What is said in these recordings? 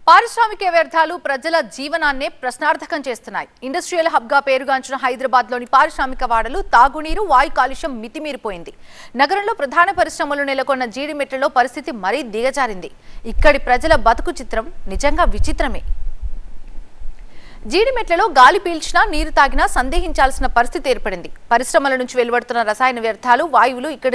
పారిశ్రామిక వ్యర్థాలు ప్రజల జీవనాన్నే ప్రశ్నార్థకం చేస్తున్నాయి. ఇండస్ట్రియల్ హబ్ గా పేరుగాంచిన హైదరాబాద్ లోని పారిశ్రామిక వాడలు తాగునీరు, వాయు కాలుష్యం మితిమీరిపోయింది. నగరంలో ప్రధాన పరిశ్రమలు నెలకొన్న జీడిమెట్లలో పరిస్థితి మరీ దిగజారింది. ఇక్కడి ప్రజల బతుకు చిత్రం నిజంగా విచిత్రమే. జీడిమెట్లలో గాలి పీల్చినా నీరు తాగినా సందేహించాల్సిన పరిస్థితి ఏర్పడింది. పరిశ్రమల నుంచి వెలువడుతున్న రసాయన వ్యర్థాలు, వాయువులు ఇక్కడ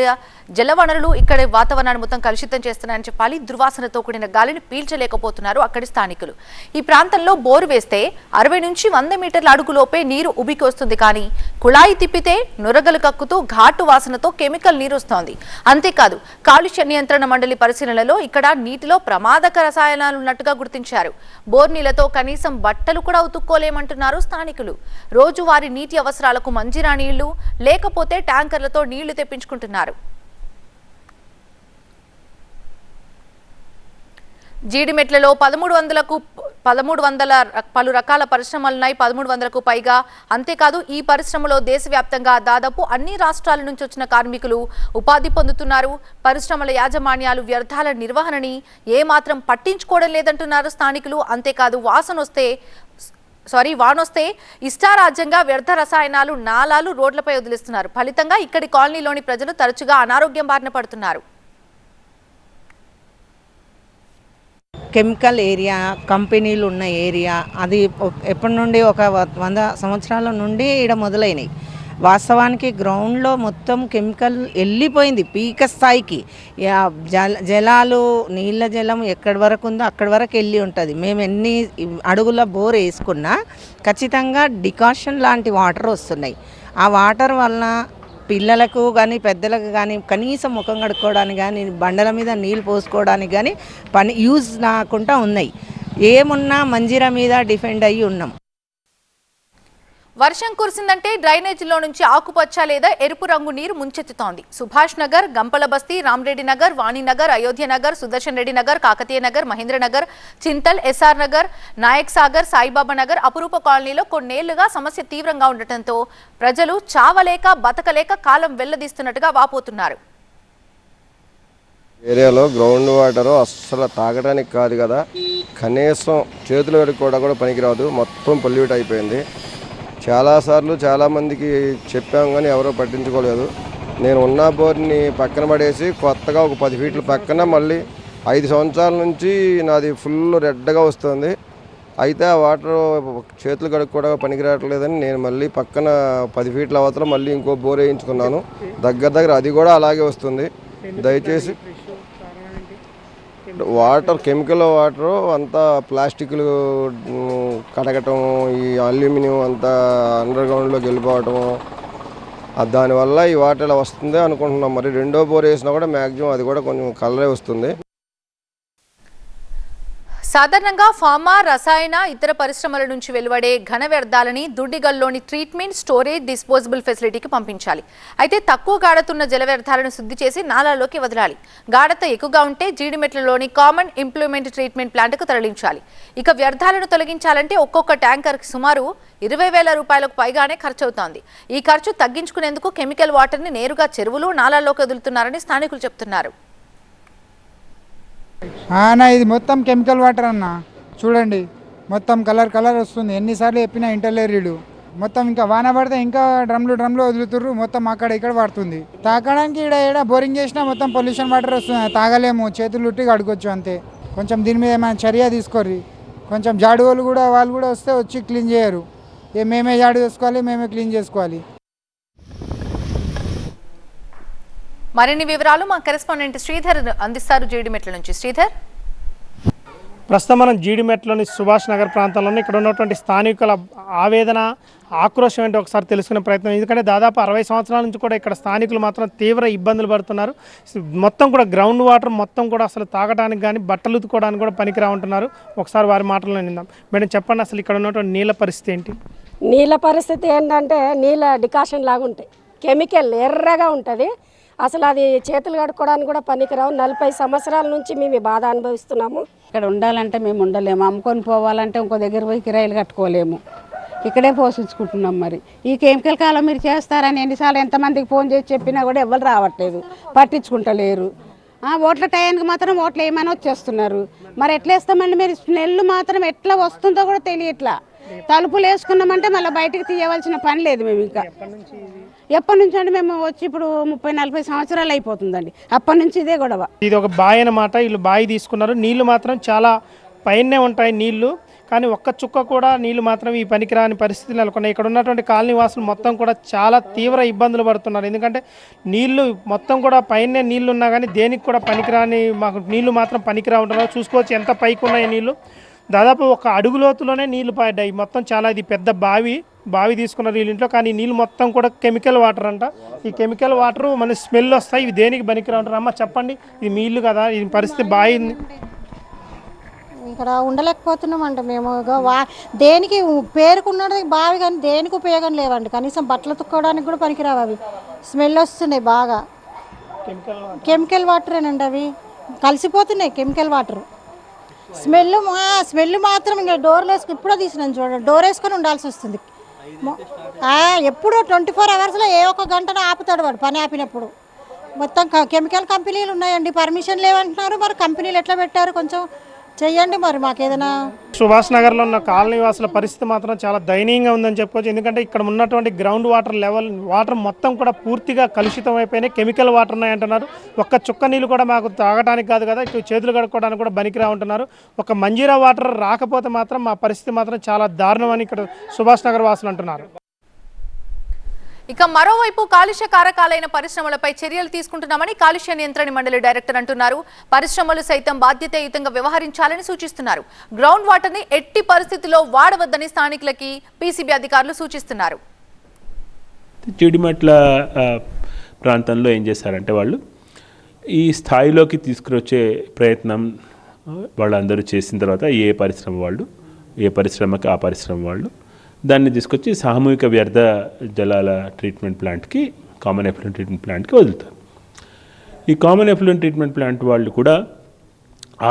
జలవనరులు ఇక్కడ వాతావరణాన్ని మొత్తం కలుషితం చేస్తున్నాయని చెప్పాలి. దుర్వాసనతో కూడిన గాలిని పీల్చలేకపోతున్నారు అక్కడి స్థానికులు. ఈ ప్రాంతంలో బోరు వేస్తే 60 నుంచి 100 మీటర్ల అడుగులోపే నీరు ఉబికి వస్తుంది. కానీ కుళాయి తిప్పితే నురగలు కక్కుతూ ఘాటు వాసనతో కెమికల్ నీరు వస్తోంది. అంతేకాదు, కాలుష్య నియంత్రణ మండలి పరిశీలనలో ఇక్కడ నీటిలో ప్రమాదక రసాయనాలు ఉన్నట్టుగా గుర్తించారు. బోర్ నీళ్లతో కనీసం బట్టలు కూడా ఉతుక్కోలేమంటున్నారు స్థానికులు. రోజువారీ నీటి అవసరాలకు మంజీరా నీళ్లు, లేకపోతే ట్యాంకర్లతో నీళ్లు తెప్పించుకుంటున్నారు. జీడిమెట్లలో 1300 పలు రకాల పరిశ్రమలున్నాయి. 1300కు పైగా. అంతేకాదు, ఈ పరిశ్రమలో దేశవ్యాప్తంగా దాదాపు అన్ని రాష్ట్రాల నుంచి వచ్చిన కార్మికులు ఉపాధి పొందుతున్నారు. పరిశ్రమల యాజమాన్యాలు వ్యర్థాల నిర్వహణని ఏమాత్రం పట్టించుకోవడం లేదంటున్నారు స్థానికులు. అంతేకాదు, వానొస్తే ఇష్టారాజ్యంగా వ్యర్థ రసాయనాలు, నాలాలు రోడ్లపై వదిలిస్తున్నారు. ఫలితంగా ఇక్కడి కాలనీలోని ప్రజలు తరచుగా అనారోగ్యం బారిన పడుతున్నారు. కెమికల్ ఏరియా, కంపెనీలు ఉన్న ఏరియా, అది ఎప్పటి నుండి ఒక 100 సంవత్సరాల నుండి ఇక్కడ మొదలైనవి. వాస్తవానికి గ్రౌండ్లో మొత్తం కెమికల్ వెళ్ళిపోయింది పీక స్థాయికి. జలాలు, నీళ్ళ జలం ఎక్కడి వరకు ఉందో అక్కడి వరకు వెళ్ళి ఉంటుంది. మేము ఎన్ని అడుగుల బోర్ వేసుకున్నా ఖచ్చితంగా డికాషన్ లాంటి వాటర్ వస్తున్నాయి. ఆ వాటర్ వలన పిల్లలకు కానీ పెద్దలకు కానీ కనీసం ముఖం కడుక్కోవడానికి కానీ, బండల మీద నీళ్ళు పోసుకోవడానికి కానీ పని యూజ్ రాకుండా ఉన్నాయి. ఏమున్నా మంజీరా మీద డిపెండ్ అయ్యి ఉన్నాం. వర్షం కురిసిందంటే డ్రైనేజీలో నుంచి ఆకుపచ్చ లేదా ఎరుపు రంగు నీరు ముంచెత్తుతోంది. సుభాష్ నగర్, గంపల బస్తీ, రామరెడ్డి నగర్, వాణినగర్, అయోధ్య నగర్, సుదర్శన్ రెడ్డి నగర్, కాకతీయ నగర్, మహేంద్ర నగర్, చింతల్, ఎస్ఆర్ నగర్, నాయక్ సాగర్, సాయిబాబా నగర్, అపురూప కాలనీలో కొన్నేళ్లుగా సమస్య తీవ్రంగా ఉండటంతో ప్రజలు చావలేక బతకలేక కాలం వెళ్లదీస్తున్నట్టుగా వాపోతున్నారు. ఏరియాలో గ్రౌండ్ వాటర్ అస్సలు తాగడానికి కాదు కదా, కనీసం చేతుల వరకు కూడా పనికిరాదు. మొత్తం పొల్యూట్ అయిపోయింది. చాలాసార్లు చాలామందికి చెప్పాం కానీ ఎవరో పట్టించుకోలేదు. నేను ఉన్న బోర్ని పక్కన పడేసి కొత్తగా ఒక 10 ఫీట్ల పక్కన మళ్ళీ 5 సంవత్సరాల నుంచి నాది ఫుల్ రెడ్గా వస్తుంది. అయితే ఆ వాటర్ చేతులు కడుక్కు కూడా పనికిరావట్లేదని నేను మళ్ళీ పక్కన 10 ఫీట్ల అవతల మళ్ళీ ఇంకో బోర్ వేయించుకున్నాను. దగ్గర అది కూడా అలాగే వస్తుంది. దయచేసి వాటర్, కెమికల్ వాటర్ అంతా ప్లాస్టిక్లు కడగటం, ఈ అల్యూమినియం అంతా అండర్ గ్రౌండ్లోకి వెళ్ళిపోవటం, దానివల్ల ఈ వాటర్ ఇలా వస్తుంది అనుకుంటున్నాం. మరి రెండో బోర్ వేసినా కూడా మ్యాక్సిమం అది కూడా కొంచెం కలరే వస్తుంది. సాధారణంగా ఫార్మా, రసాయన, ఇతర పరిశ్రమల నుంచి వెలువడే ఘన వ్యర్థాలని దుడ్డిగల్లోని ట్రీట్మెంట్, స్టోరేజ్, డిస్పోజబుల్ ఫెసిలిటీకి పంపించాలి. అయితే తక్కువ గాఢతున్న జల వ్యర్థాలను శుద్ధి చేసి నాలాల్లోకి వదలాలి. గాఢత ఎక్కువగా ఉంటే జీడిమెట్లలోని కామన్ ఇంప్లిమెంట్ ట్రీట్మెంట్ ప్లాంట్కు తరలించాలి. ఇక వ్యర్థాలను తొలగించాలంటే ఒక్కొక్క ట్యాంకర్కి సుమారు 20,000 రూపాయలకు పైగానే ఖర్చు అవుతోంది. ఈ ఖర్చు తగ్గించుకునేందుకు కెమికల్ వాటర్ని నేరుగా చెరువులు, నాలాల్లోకి వదులుతున్నారని స్థానికులు చెప్తున్నారు. అన్న, ఇది మొత్తం కెమికల్ వాటర్ అన్న. చూడండి, మొత్తం కలర్ వస్తుంది. ఎన్నిసార్లు చెప్పినా ఇంటర్లేరీడు మొత్తం. ఇంకా వాన పడితే ఇంకా డ్రమ్లు వదులుతుర్రు. మొత్తం అక్కడ ఇక్కడ పడుతుంది. తాగడానికి ఇక్కడ బోరింగ్ చేసినా మొత్తం పొల్యూషన్ వాటర్ వస్తుంది. తాగలేము, చేతులు ఉట్టి కడుకోవచ్చు అంతే. కొంచెం దీని మీద ఏమైనా చర్య తీసుకోర్రి. కొంచెం జాడు వాళ్ళు కూడా వస్తే వచ్చి క్లీన్ చేయరు. మేమే జాడు చేసుకోవాలి, మేమే క్లీన్ చేసుకోవాలి. మరిన్ని వివరాలు మా కరెస్పాండెంట్ శ్రీధర్ అందిస్తారు జీడిమెట్ల నుంచి. శ్రీధర్, ప్రస్తుతం మనం జీడిమెట్లోని సుభాష్ నగర్ ప్రాంతంలోనే ఇక్కడ ఉన్నటువంటి స్థానికుల ఆవేదన, ఆక్రోశం ఏంటో ఒకసారి తెలుసుకునే ప్రయత్నం. ఎందుకంటే దాదాపు 60 సంవత్సరాల నుంచి కూడా ఇక్కడ స్థానికులు మాత్రం తీవ్ర ఇబ్బందులు పడుతున్నారు. మొత్తం కూడా గ్రౌండ్ వాటర్ మొత్తం కూడా అసలు తాగడానికి కానీ బట్టలు ఉతుకోవడానికి కూడా పనికిరా ఉంటున్నారు. ఒకసారి వారి మాటల్లో నిందాం. మేడం, చెప్పండి, అసలు ఇక్కడ ఉన్నటువంటి నీళ్ళ పరిస్థితి ఏంటి? నీళ్ళ పరిస్థితి ఏంటంటే నీళ్ళ డికాషన్ లాగా ఉంటాయి. కెమికల్ ఎర్రగా ఉంటుంది. అసలు అది చేతులు కడుక్కోవడానికి కూడా పనికిరావు. 40 సంవత్సరాల నుంచి మేము ఈ బాధ అనుభవిస్తున్నాము. ఇక్కడ ఉండాలంటే మేము ఉండలేము, అమ్ముకొని పోవాలంటే ఇంకో దగ్గర పోయి కిరాయిలు కట్టుకోలేము. ఇక్కడే పోషించుకుంటున్నాం. మరి ఈ కెమికల్ కాలం మీరు చేస్తారని ఎన్నిసార్లు ఎంతమందికి ఫోన్ చేసి చెప్పినా కూడా ఎవరు రావట్లేదు, పట్టించుకుంటలేరు. ఓట్ల టయానికి మాత్రం ఓట్లు వేయమని వచ్చేస్తున్నారు. మరి ఎట్లా వేస్తామండి? మీరు స్మెల్ మాత్రం ఎట్లా వస్తుందో కూడా తెలియట్లా. తలుపులు వేసుకున్నామంటే మళ్ళీ బయటకు తీయవలసిన పని లేదు. మేము ఇంకా ఎప్పటి నుంచి అంటే మేము వచ్చి ఇప్పుడు 30-40 సంవత్సరాలు అయిపోతుందండి. అప్పటి నుంచి ఇదే గొడవ. ఇది ఒక బావి అన్నమాట. వీళ్ళు బావి తీసుకున్నారు. నీళ్లు మాత్రం చాలా పైనే ఉంటాయి నీళ్లు, కానీ ఒక్క చుక్క కూడా నీళ్లు మాత్రం ఈ పనికిరాని పరిస్థితులు నెలకొన్నాయి. ఇక్కడ ఉన్నటువంటి కాలనీ వాసులు మొత్తం కూడా చాలా తీవ్ర ఇబ్బందులు పడుతున్నారు. ఎందుకంటే నీళ్లు మొత్తం కూడా పైనే నీళ్లు ఉన్నా కానీ దేనికి కూడా పనికిరాని, మాకు నీళ్లు మాత్రం పనికిరా ఉంటున్నారు. చూసుకోవచ్చు ఎంత పైకి ఉన్నాయి నీళ్లు. దాదాపు ఒక అడుగు లోతులోనే నీళ్లు పడ్డాయి. మొత్తం చాలా, ఇది పెద్ద బావి తీసుకున్నారు వీళ్ళింట్లో, కానీ నీళ్ళు మొత్తం కూడా కెమికల్ వాటర్ అంట. ఈ కెమికల్ వాటర్ మన స్మెల్ వస్తాయి. ఇవి దేనికి పనికిరా ఉంటారు? అమ్మ చెప్పండి, ఇది మీ ఇల్లు కదా, ఈ పరిస్థితి బావి ఇక్కడ ఉండలేకపోతున్నామండి మేము. దేనికి పేరుకున్నది బావి, కానీ దేనికి ఉపయోగం లేవండి. కనీసం బట్టలు తుక్కోవడానికి కూడా పనికిరావు. అవి స్మెల్ వస్తున్నాయి బాగా. కెమికల్ వాటరేనండి, అవి కలిసిపోతున్నాయి. కెమికల్ వాటర్ స్మెల్ మాత్రం ఇంకా డోర్లు వేసుకుని ఇప్పుడే తీసినాను చూడండి. డోర్ వేసుకొని ఉండాల్సి వస్తుంది. ఎప్పుడో 24 అవర్స్లో ఏ ఒక్క గంటను ఆపుతాడు వాడు పని ఆపినప్పుడు. మొత్తం కెమికల్ కంపెనీలు ఉన్నాయండి, పర్మిషన్ లేవంటున్నారు. మరి కంపెనీలు ఎట్లా పెట్టారు? కొంచెం చెయ్యండి మరి మాకేదైనా. సుభాష్ నగర్లో ఉన్న కాలనీ వాసుల పరిస్థితి మాత్రం చాలా దయనీయంగా ఉందని చెప్పుకోవచ్చు. ఎందుకంటే ఇక్కడ ఉన్నటువంటి గ్రౌండ్ వాటర్ మొత్తం కూడా పూర్తిగా కలుషితం అయిపోయినాయి. కెమికల్ వాటర్ ఉన్నాయంటున్నారు. ఒక్క చుక్క నీళ్ళు కూడా మాకు తాగడానికి కాదు కదా, ఇక్కడ చేతులు కడుక్కోవడానికి కూడా బనికిరా ఉంటున్నారు. ఒక మంజీరా వాటర్ రాకపోతే మాత్రం మా పరిస్థితి మాత్రం చాలా దారుణం అని ఇక్కడ సుభాష్ నగర్ వాసులు అంటున్నారు. ఇక మరోవైపు కాలుష్య కారకాలైన పరిశ్రమలపై చర్యలు తీసుకుంటున్నామని కాలుష్య నియంత్రణ మండలి డైరెక్టర్ అంటున్నారు. పరిశ్రమలు సైతం బాధ్యతాయుతంగా వ్యవహరించాలని సూచిస్తున్నారు. గ్రౌండ్ వాటర్ ని ఎట్టి పరిస్థితుల్లో వాడవద్దని స్థానికులకి పీసీబీ అధికారులు సూచిస్తున్నారు. జీడిమెట్ల ప్రాంతంలో ఏం చేశారంటే వాళ్ళు ఈ స్థాయిలోకి తీసుకువచ్చే ప్రయత్నం వాళ్ళందరూ చేసిన తర్వాత ఏ పరిశ్రమకి ఆ పరిశ్రమ వాళ్ళు దాన్ని తీసుకొచ్చి సామూహిక వ్యర్థ జలాల ట్రీట్మెంట్ ప్లాంట్కి, కామన్ ఎఫ్లూయెంట్ ట్రీట్మెంట్ ప్లాంట్కి వదులుతారు. ఈ కామన్ ఎఫ్లూయెంట్ ట్రీట్మెంట్ ప్లాంట్ వాళ్ళు కూడా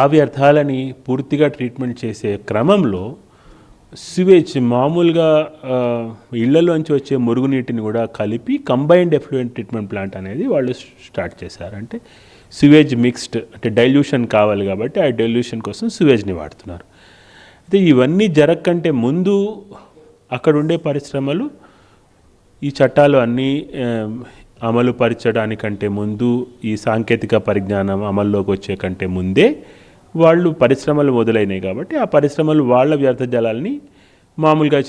ఆ వ్యర్థాలని పూర్తిగా ట్రీట్మెంట్ చేసే క్రమంలో సివేజ్, మామూలుగా ఇళ్లలోంచి వచ్చే మురుగునీటిని కూడా కలిపి కంబైన్డ్ ఎఫ్లూయెంట్ ట్రీట్మెంట్ ప్లాంట్ అనేది వాళ్ళు స్టార్ట్ చేశారు. అంటే సివేజ్ మిక్స్డ్, అంటే డైల్యూషన్ కావాలి కాబట్టి ఆ డైల్యూషన్ కోసం సివేజ్ని వాడుతున్నారు. అయితే ఇవన్నీ జరగకంటే ముందు అక్కడ ఉండే పరిశ్రమలు ఈ చట్టాలు అన్నీ అమలు పరచడానికంటే ముందు, ఈ సాంకేతిక పరిజ్ఞానం అమల్లోకి వచ్చే కంటే ముందే వాళ్ళు పరిశ్రమలు మొదలైనాయి కాబట్టి ఆ పరిశ్రమలు వాళ్ళ వ్యర్థ జలాల్ని మామూలుగా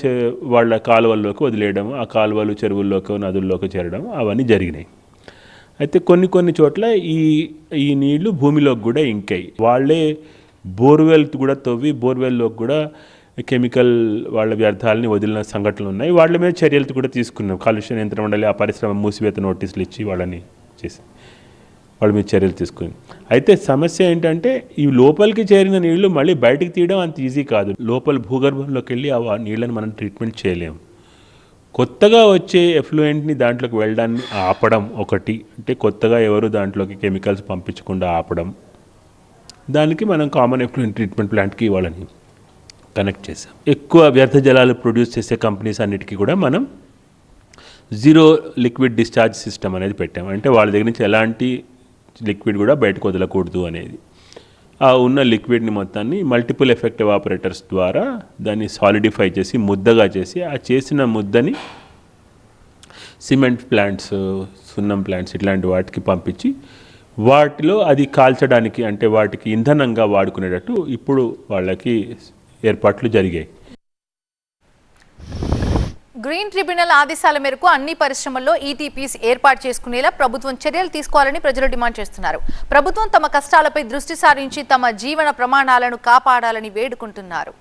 వాళ్ళ కాలువల్లోకి వదిలేయడం, ఆ కాలువలు చెరువుల్లోకి నదుల్లోకి చేరడం అవన్నీ జరిగినాయి. అయితే కొన్ని చోట్ల ఈ నీళ్లు భూమిలోకి కూడా ఇంకాయి. వాళ్ళే బోర్వెల్ కూడా తవ్వి బోర్వెల్లోకి కూడా కెమికల్ వాళ్ళ వ్యర్థాలని వదిలిన సంఘటనలు ఉన్నాయి. వాళ్ళ మీద చర్యలు కూడా తీసుకున్నాం. కాలుష్య నియంత్రణ మండలి ఆ పరిశ్రమ మూసివేత నోటీసులు ఇచ్చి వాళ్ళని చేసి వాళ్ళ మీద చర్యలు తీసుకుంది. అయితే సమస్య ఏంటంటే ఈ లోపలికి చేరిన నీళ్లు మళ్ళీ బయటకు తీయడం అంత ఈజీ కాదు. లోపల భూగర్భంలోకి వెళ్ళి ఆ నీళ్ళని మనం ట్రీట్మెంట్ చేయలేము. కొత్తగా వచ్చే ఎఫ్లూయెంట్ని దాంట్లోకి వెళ్ళడాన్ని ఆపడం ఒకటి, అంటే కొత్తగా ఎవరు దాంట్లోకి కెమికల్స్ పంపించకుండా ఆపడం. దానికి మనం కామన్ ఎఫ్లూయెంట్ ట్రీట్మెంట్ ప్లాంట్కి వాళ్ళని కనెక్ట్ చేసాం. ఎక్కువ వ్యర్థ జలాలు ప్రొడ్యూస్ చేసే కంపెనీస్ అన్నిటికీ కూడా మనం జీరో లిక్విడ్ డిశ్చార్జ్ సిస్టమ్ అనేది పెట్టాం. అంటే వాళ్ళ దగ్గర నుంచి ఎలాంటి లిక్విడ్ కూడా బయటకు వదలకూడదు అనేది. ఆ ఉన్న లిక్విడ్ని మొత్తాన్ని మల్టిపుల్ ఎఫెక్ట్ ఎవాపరేటర్స్ ద్వారా దాన్ని సాలిడిఫై చేసి ముద్దగా చేసి ఆ చేసిన ముద్దని సిమెంట్ ప్లాంట్స్, సున్నం ప్లాంట్స్ ఇట్లాంటి వాటికి పంపించి వాటిలో అది కాల్చడానికి, అంటే వాటికి ఇంధనంగా వాడుకునేటట్టు ఇప్పుడు వాళ్ళకి ఏర్పాట్లు జరిగాయి. గ్రీన్ ట్రిబ్యునల్ ఆదేశాల మేరకు అన్ని పరిశ్రమల్లో ఈటీపీస్ ఏర్పాటు చేసుకునేలా ప్రభుత్వం చర్యలు తీసుకోవాలని ప్రజలు డిమాండ్ చేస్తున్నారు. ప్రభుత్వం తమ కష్టాలపై దృష్టి సారించి తమ జీవన ప్రమాణాలను కాపాడాలని వేడుకుంటున్నారు.